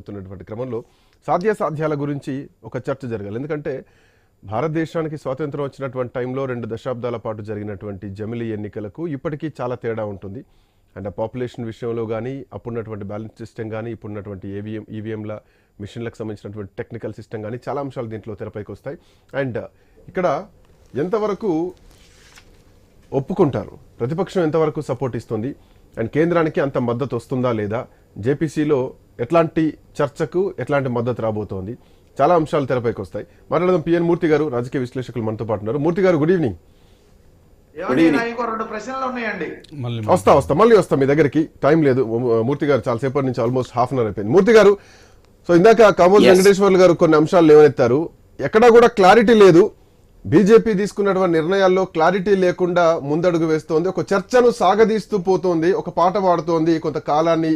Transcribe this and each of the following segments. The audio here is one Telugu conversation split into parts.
జరుగుతున్నటువంటి క్రమంలో సాధ్యాసాధ్యాల గురించి ఒక చర్చ జరగాలి. ఎందుకంటే భారతదేశానికి స్వాతంత్రం వచ్చినటువంటి టైంలో 2 దశాబ్దాల పాటు జరిగినటువంటి జమిలీ ఎన్నికలకు ఇప్పటికీ చాలా తేడా ఉంటుంది. అండ్ ఆ పాపులేషన్ విషయంలో కానీ, అప్పుడున్నటువంటి బ్యాలెన్స్ సిస్టమ్ కానీ, ఇప్పుడున్నటువంటి ఈవీఎంల మిషన్లకు సంబంధించినటువంటి టెక్నికల్ సిస్టమ్ కానీ చాలా అంశాలు దీంట్లో తెరపైకి వస్తాయి. అండ్ ఇక్కడ ఎంతవరకు ఒప్పుకుంటారు, ప్రతిపక్షం ఎంతవరకు సపోర్ట్ ఇస్తుంది, అండ్ కేంద్రానికి అంత మద్దతు వస్తుందా లేదా, జేపీసీలో ఎట్లాంటి చర్చకు ఎట్లాంటి మద్దతు రాబోతోంది, చాలా అంశాలు తెరపైకి వస్తాయి. మాట్లాడదాం. పిఎన్ మూర్తి గారు రాజకీయ విశ్లేషకులు మనతో పాటు ఉన్నారు. మూర్తి గారు, గుడ్ ఈవినింగ్. వస్తా మళ్ళీ వస్తా మీ దగ్గరికి, టైం లేదు. మూర్తి గారు చాలాసేపటి నుంచి ఆల్మోస్ట్ హాఫ్ అన్ అవర్ అయిపోయింది. మూర్తి గారు, సో ఇందాక కామోజీ వెంకటేశ్వర్లు గారు కొన్ని అంశాలు లేవనెత్తారు. ఎక్కడా కూడా క్లారిటీ లేదు. బీజేపీ తీసుకున్నటువంటి నిర్ణయాల్లో క్లారిటీ లేకుండా ముందడుగు వేస్తోంది, ఒక చర్చను సాగదీస్తూ పోతోంది, ఒక పాట పాడుతోంది, కొంత కాలాన్ని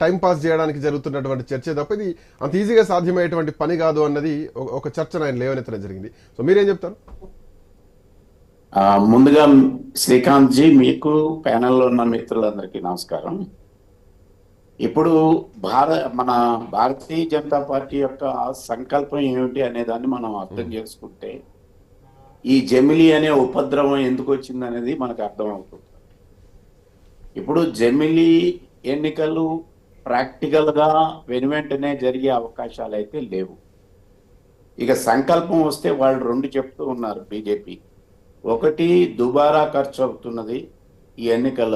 టైం పాస్ చేయడానికి జరుగుతున్నటువంటి చర్చ తప్ప ఇది అంత ఈజీగా సాధ్యమయ్యేటువంటి పని కాదు అన్నది ఒక చర్చను ఆయన లేవనెత్తడం జరిగింది. సో మీరేం చెప్తారు? ముందుగా శ్రీకాంత్ జీ, మీకు ప్యానెల్లో ఉన్న మిత్రులందరికీ నమస్కారం. ఇప్పుడు మన భారతీయ జనతా పార్టీ యొక్క సంకల్పం ఏమిటి అనే దాన్ని మనం అర్థం చేసుకుంటే ఈ జమిలీ అనే ఉపద్రవం ఎందుకు వచ్చింది అనేది మనకు అర్థమవుతుంది. ఇప్పుడు జమిలీ ఎన్నికలు ప్రాక్టికల్గా వెనువెంటనే జరిగే అవకాశాలు అయితే లేవు. ఇక సంకల్పం వస్తే వాళ్ళు 2 చెప్తూ ఉన్నారు బీజేపీ. ఒకటి, దుబారా ఖర్చు అవుతున్నది, ఈ ఎన్నికల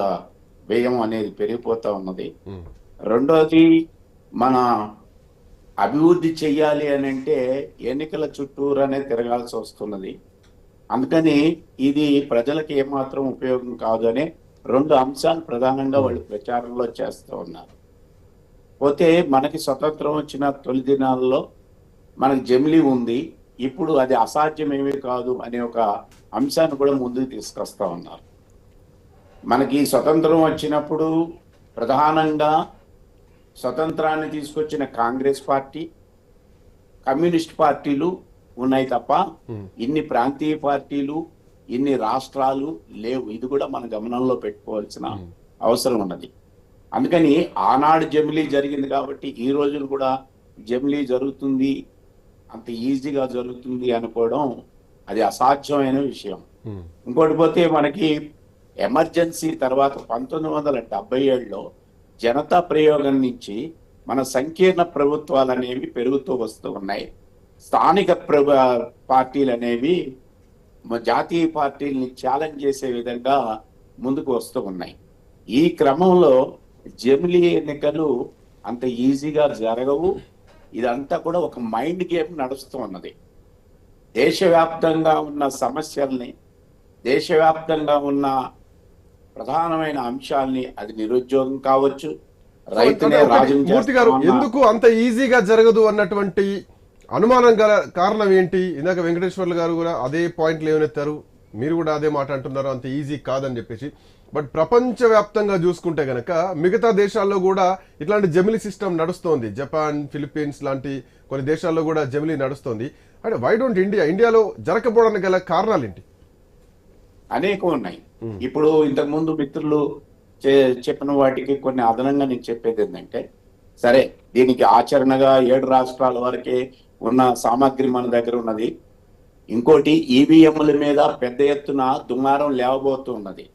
వ్యయం అనేది పెరిగిపోతా ఉన్నది. రెండోది, మన అభివృద్ధి చెయ్యాలి అని అంటే ఎన్నికల చుట్టూరనే తిరగాల్సి వస్తున్నది. అందుకని ఇది ప్రజలకు ఏమాత్రం ఉపయోగం కాదు అనే 2 అంశాలు ప్రధానంగా వాళ్ళు ప్రచారంలో చేస్తూ ఉన్నారు. పోతే మనకి స్వతంత్రం వచ్చిన తొలి దినాల్లో మనకి జమిలీ ఉంది, ఇప్పుడు అది అసాధ్యమేమీ కాదు అనే ఒక అంశాన్ని కూడా ముందుకు తీసుకొస్తా ఉన్నారు. మనకి స్వతంత్రం వచ్చినప్పుడు ప్రధానంగా స్వతంత్రాన్ని తీసుకొచ్చిన కాంగ్రెస్ పార్టీ, కమ్యూనిస్ట్ పార్టీలు ఉన్నాయి తప్ప ఇన్ని ప్రాంతీయ పార్టీలు, ఇన్ని రాష్ట్రాలు లేవు. ఇది కూడా మన గమనంలో పెట్టుకోవాల్సిన అవసరం ఉన్నది. అందుకని ఆనాడు జమిలీ జరిగింది కాబట్టి ఈ రోజులు కూడా జమిలీ జరుగుతుంది, అంత ఈజీగా జరుగుతుంది అనుకోవడం అది అసాధ్యమైన విషయం. ఇంకోటి పోతే మనకి ఎమర్జెన్సీ తర్వాత 1977లో జనతా ప్రయోగం నుంచి మన సంకీర్ణ ప్రభుత్వాలు అనేవి పెరుగుతూ వస్తూ ఉన్నాయి. స్థానిక పార్టీలు అనేవి జాతీయ పార్టీలని ఛాలెంజ్ చేసే విధంగా ముందుకు వస్తూ ఉన్నాయి. ఈ క్రమంలో జమిలీ ఎన్నికలు అంత ఈజీగా జరగవు. ఇదంతా కూడా ఒక మైండ్ గేమ్ నడుస్తూ ఉన్నది. దేశవ్యాప్తంగా ఉన్న సమస్యల్ని, దేశవ్యాప్తంగా ఉన్న ప్రధానమైన అంశాలని, అది నిరుద్యోగం కావచ్చు, రైతునే రాజు. మూర్తి గారు, ఎందుకు అంత ఈజీగా జరగదు అన్నటువంటి అనుమానం గల కారణం ఏంటి? ఇందాక వెంకటేశ్వర్లు గారు కూడా అదే పాయింట్ లేవనెత్తారు, మీరు కూడా అదే మాట అంటున్నారు, అంత ఈజీ కాదని చెప్పేసి. బట్ ప్రపంచవ్యాప్తంగా చూసుకుంటే గనక మిగతా దేశాల్లో కూడా ఇట్లాంటి జమిలీ సిస్టమ్ నడుస్తోంది. జపాన్, ఫిలిప్పీన్స్ లాంటి కొన్ని దేశాల్లో కూడా జమిలీ నడుస్తోంది. అంటే వై డోంట్ ఇండియాలో జరగకపోవడానికి గల కారణాలు ఏంటి? అనేకం ఉన్నాయి. ఇప్పుడు ఇంతకు ముందు మిత్రులు చెప్పిన వాటికి కొన్ని అదనంగా నేను చెప్పేది ఏంటంటే, సరే దీనికి ఆచరణగా 7 రాష్ట్రాల వరకే ఉన్న సామాగ్రి మన దగ్గర ఉన్నది. ఇంకోటి, ఈవీఎంల మీద పెద్ద ఎత్తున దుమారం లేవబోతూ ఉన్నది.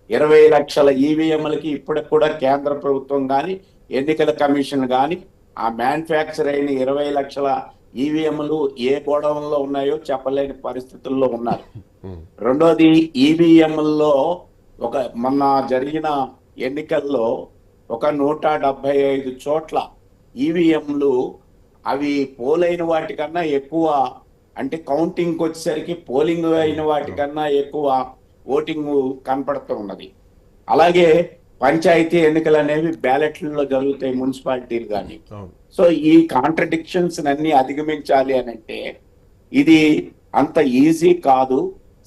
20 లక్షల ఈవీఎంలకి ఇప్పటికి కూడా కేంద్ర ప్రభుత్వం కానీ, ఎన్నికల కమిషన్ కానీ ఆ మ్యానుఫ్యాక్చర్ అయిన 20 లక్షల ఈవీఎంలు ఏ గోడౌన్లో ఉన్నాయో చెప్పలేని పరిస్థితుల్లో ఉన్నారు. రెండోది, ఈవీఎంల్లో మొన్న జరిగిన ఎన్నికల్లో 175 చోట్ల ఈవీఎంలు అవి పోలైన వాటికన్నా ఎక్కువ, అంటే కౌంటింగ్కి వచ్చేసరికి పోలింగ్ అయిన వాటికన్నా ఎక్కువ ఓటింగ్ కనపడుతూ ఉన్నది. అలాగే పంచాయతీ ఎన్నికలు అనేవి బ్యాలెట్లలో జరుగుతాయి, మున్సిపాలిటీలు కానీ. సో ఈ కాంట్రడిక్షన్స్ అన్ని అధిగమించాలి అని అంటే ఇది అంత ఈజీ కాదు.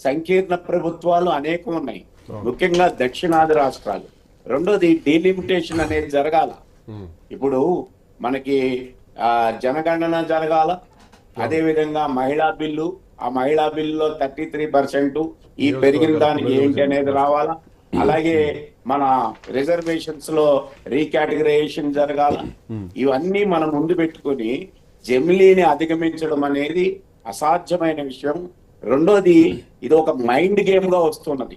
సంకీర్ణ ప్రభుత్వాలు అనేకం ఉన్నాయి, ముఖ్యంగా దక్షిణాది రాష్ట్రాలు. రెండోది, డీలిమిటేషన్ అనేది జరగాల. ఇప్పుడు మనకి జనగణన జరగాల, అదే విధంగా మహిళా బిల్లు, ఆ మహిళా బిల్లులో 33% ఈ పెరిగిన దానికి ఏంటి అనేది రావాలా. అలాగే మన రిజర్వేషన్స్ లో రీకేటగరైజేషన్ జరగాల. ఇవన్నీ మనం ముందు పెట్టుకొని జమిలీని అధిగమించడం అనేది అసాధ్యమైన విషయం. రెండోది, ఇది ఒక మైండ్ గేమ్ గా వస్తున్నది.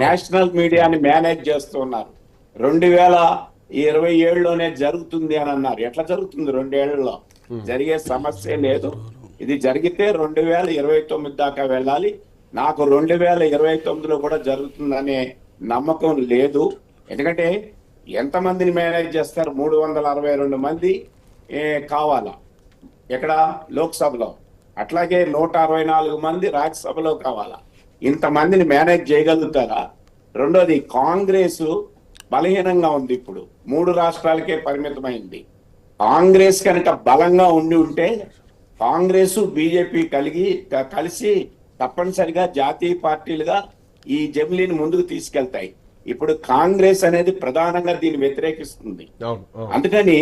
నేషనల్ మీడియాని మేనేజ్ చేస్తున్నారు. 2027లోనే జరుగుతుంది అని అన్నారు. ఎట్లా జరుగుతుంది? 2 ఏళ్లలో జరిగే సమస్య లేదు. ఇది జరిగితే 2029 దాకా వెళ్ళాలి. నాకు 2029లో కూడా జరుగుతుందనే నమ్మకం లేదు. ఎందుకంటే ఎంతమందిని మేనేజ్ చేస్తారు? 362 మంది కావాలా ఎక్కడ? లోక్సభలో. అట్లాగే 164 మంది రాజ్యసభలో కావాలా. ఇంతమందిని మేనేజ్ చేయగలుగుతారా? రెండోది, కాంగ్రెస్ బలహీనంగా ఉంది. ఇప్పుడు 3 రాష్ట్రాలకే పరిమితమైంది. కాంగ్రెస్ కనుక బలంగా ఉండి ఉంటే కాంగ్రెస్ బీజేపీ కలిసి తప్పనిసరిగా జాతీయ పార్టీలుగా ఈ జమిలీని ముందుకు తీసుకెళ్తాయి. ఇప్పుడు కాంగ్రెస్ అనేది ప్రధానంగా దీన్ని వ్యతిరేకిస్తుంది. అందుకని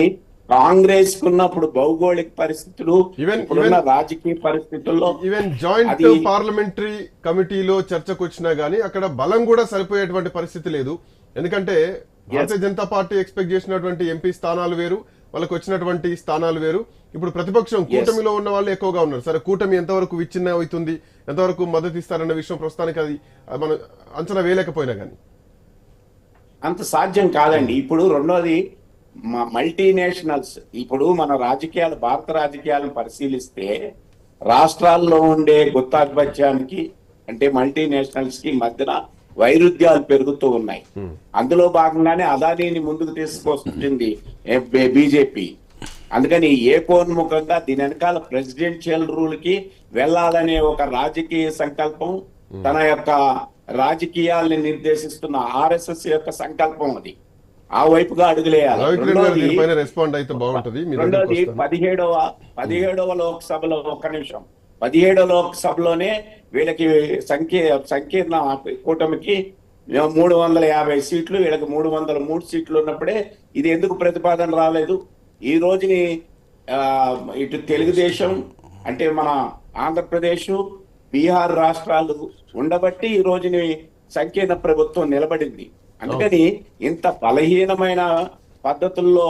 కాంగ్రెస్ కున్నప్పుడు భౌగోళిక పరిస్థితులు, ఇప్పుడున్న రాజకీయ పరిస్థితుల్లో, ఈవెన్ జాయింట్ పార్లమెంటరీ కమిటీలో చర్చకు వచ్చినా గానీ అక్కడ బలం కూడా సరిపోయేటువంటి పరిస్థితి లేదు. ఎందుకంటే భారతీయ జనతా పార్టీ ఎక్స్పెక్ట్ చేసినటువంటి ఎంపీ స్థానాలు వేరు, వాళ్ళకి వచ్చినటువంటి స్థానాలు వేరు. ఇప్పుడు ప్రతిపక్షం కూటమిలో ఉన్న వాళ్ళు ఎక్కువగా ఉన్నారు. సరే, కూటమి ఎంతవరకు విచ్ఛిన్నం అవుతుంది, ఎంతవరకు మద్దతు ఇస్తారన్న విషయం ప్రస్తుతానికి అది మనం అంచనా వేయలేకపోయినా కానీ అంత సాధ్యం కాదండి. ఇప్పుడు రెండోది, మల్టీనేషనల్స్. ఇప్పుడు మన రాజకీయాలు, భారత రాజకీయాలను పరిశీలిస్తే రాష్ట్రాల్లో ఉండే గుత్తాధిపత్యానికి అంటే మల్టీనేషనల్స్ కి మధ్యన వైరుధ్యాలు పెరుగుతూ ఉన్నాయి. అందులో భాగంగానే అదానీని ముందుకు తీసుకొస్తుంది బీజేపీ. అందుకని ఏకోన్ముఖంగా దీని వెనకాల ప్రెసిడెన్షియల్ రూల్ కి వెళ్లాలనే ఒక రాజకీయ సంకల్పం, తన యొక్క రాజకీయాల్ని నిర్దేశిస్తున్న ఆర్ఎస్ఎస్ యొక్క సంకల్పం అది. ఆ వైపుగా అడుగులేయాలి. రెండోది 17వ లోక్సభలో, ఒక్క నిమిషం, 17వ లోక్సభలోనే వీళ్ళకి సంకీర్ణ కూటమికి 350 సీట్లు, వీళ్ళకి 303 సీట్లు ఉన్నప్పుడే ఇది ఎందుకు ప్రతిపాదన రాలేదు? ఈ రోజుని ఇటు తెలుగుదేశం అంటే మన ఆంధ్రప్రదేశ్, బీహార్ రాష్ట్రాలు ఉండబట్టి ఈ రోజుని సంకీర్ణ ప్రభుత్వం నిలబడింది. అందుకని ఇంత బలహీనమైన పద్ధతుల్లో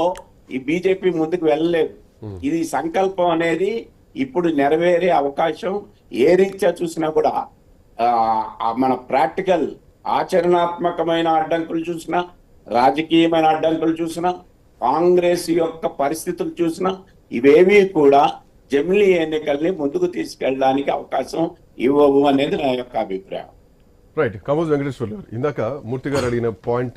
ఈ బీజేపీ ముందుకు వెళ్ళలేదు. ఇది సంకల్పం అనేది ఇప్పుడు నెరవేరే అవకాశం ఏ రీత్యా చూసినా కూడా మన ప్రాక్టికల్ ఆచరణాత్మకమైన అడ్డంకులు చూసినా, రాజకీయమైన అడ్డంకులు చూసినా, కాంగ్రెస్ యొక్క పరిస్థితులు చూసినా, ఇవేవి కూడా జమిలీ ఎన్నికల్ని ముందుకు తీసుకెళ్ళడానికి అవకాశం ఇవ్వవు అనేది నా యొక్క అభిప్రాయం. రైట్. కామోజ్ వెంకటేశ్వర్లు గారు, ఇందాక మూర్తి గారు అడిగిన పాయింట్